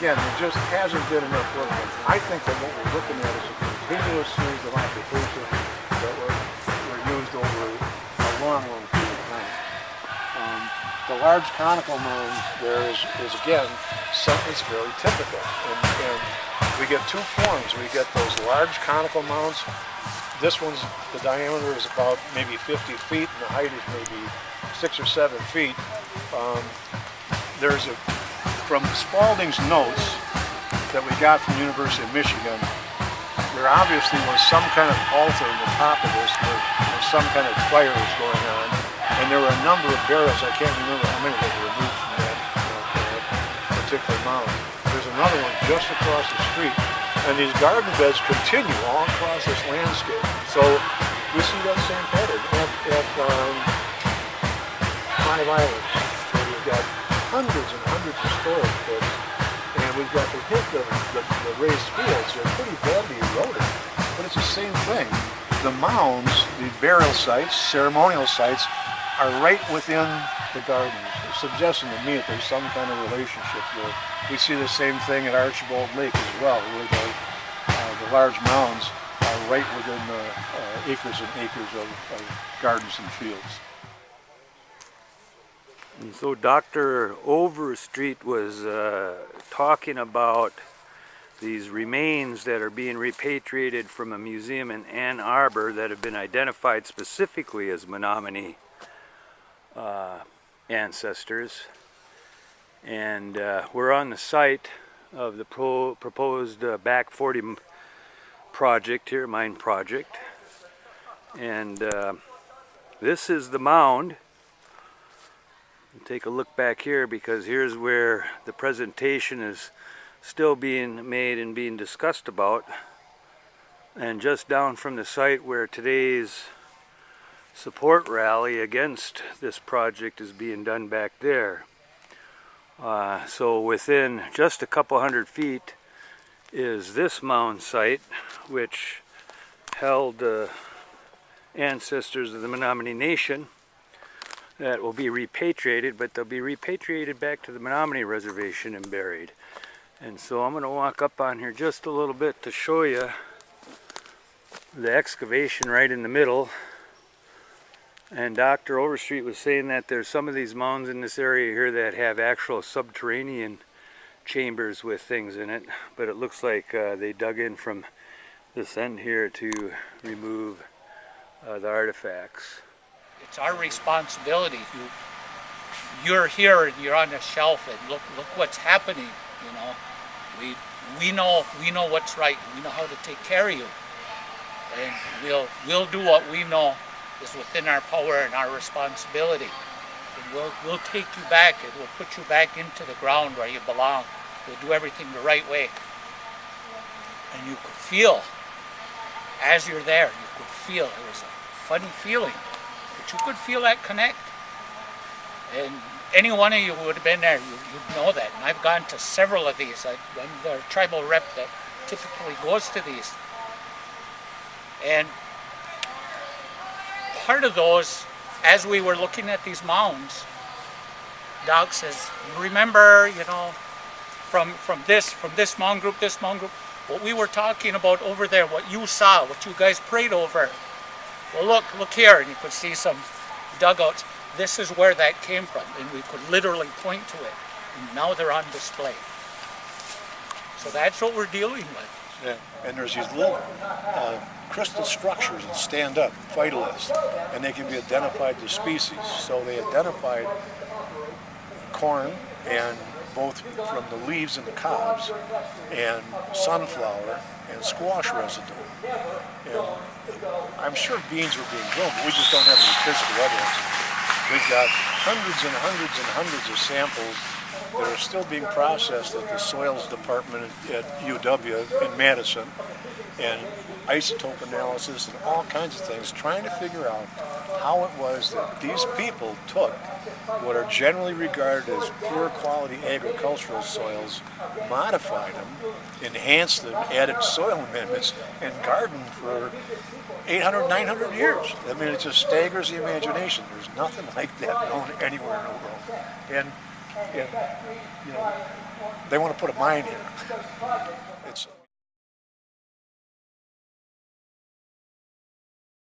again, it just hasn't been enough work. I think that what we're looking at is a continuous series of occupations that were used over a long, long period of time. The large conical mounds there is again, it's very typical. And we get two forms. We get those large conical mounds. This one's, the diameter is about maybe 50 feet and the height is maybe 6 or 7 feet. There's from Spalding's notes that we got from the University of Michigan, there obviously was some kind of altar in the top of this where some kind of fire was going on. And there were a number of barrels, I can't remember how many that were removed from that particular mound. There's another one just across the street. And these garden beds continue all across this landscape. So we see that same pattern at Five Islands, where we've got hundreds and hundreds of storage beds. And we've got the raised fields. They're pretty badly eroded. But it's the same thing. The mounds, the burial sites, ceremonial sites, are right within the gardens, suggesting to me that there's some kind of relationship there. We see the same thing at Archibald Lake as well, where the large mounds are right within acres and acres of gardens and fields. And so Dr. Overstreet was talking about these remains that are being repatriated from a museum in Ann Arbor that have been identified specifically as Menominee ancestors. And we're on the site of the proposed Back 40 project here, mine project. And this is the mound. Take a look back here, because here's where the presentation is still being made and being discussed about. And just down from the site where today's support rally against this project is being done back there. So within just a couple hundred feet is this mound site, which held ancestors of the Menominee Nation that will be repatriated, but they'll be repatriated back to the Menominee Reservation and buried. And so I'm going to walk up on here just a little bit to show you the excavation right in the middle. And Dr. Overstreet was saying that there's some of these mounds in this area here that have actual subterranean chambers with things in it, but it looks like they dug in from this end here to remove the artifacts. It's our responsibility. You're here and you're on the shelf, and look what's happening. You know, we know what's right. We know how to take care of you, and we'll do what we know is within our power and our responsibility. And we'll take you back, and we'll put you back into the ground where you belong. We'll do everything the right way. And you could feel, as you're there, you could feel, it was a funny feeling, but you could feel that connect. And any one of you who would have been there, you'd know that. And I've gone to several of these. I'm the tribal rep that typically goes to these. And part of those, as we were looking at these mounds, Doc says, remember, you know, from this mound group, what we were talking about over there, what you saw, what you guys prayed over. Well, look here, and you could see some dugouts. This is where that came from, and we could literally point to it. And now they're on display. So that's what we're dealing with. Yeah, and there's these little crystal structures that stand up, phytoliths, and they can be identified as species. So they identified corn, and both from the leaves and the cobs, and sunflower and squash residue. And I'm sure beans were being grown, but we just don't have any physical evidence. We've got hundreds and hundreds and hundreds of samples that are still being processed at the soils department at UW in Madison, and isotope analysis and all kinds of things, trying to figure out how it was that these people took what are generally regarded as poor quality agricultural soils, modified them, enhanced them, added soil amendments, and gardened for 800, 900 years. I mean, it just staggers the imagination. There's nothing like that known anywhere in the world. And and, you know, they want to put a mine here. It's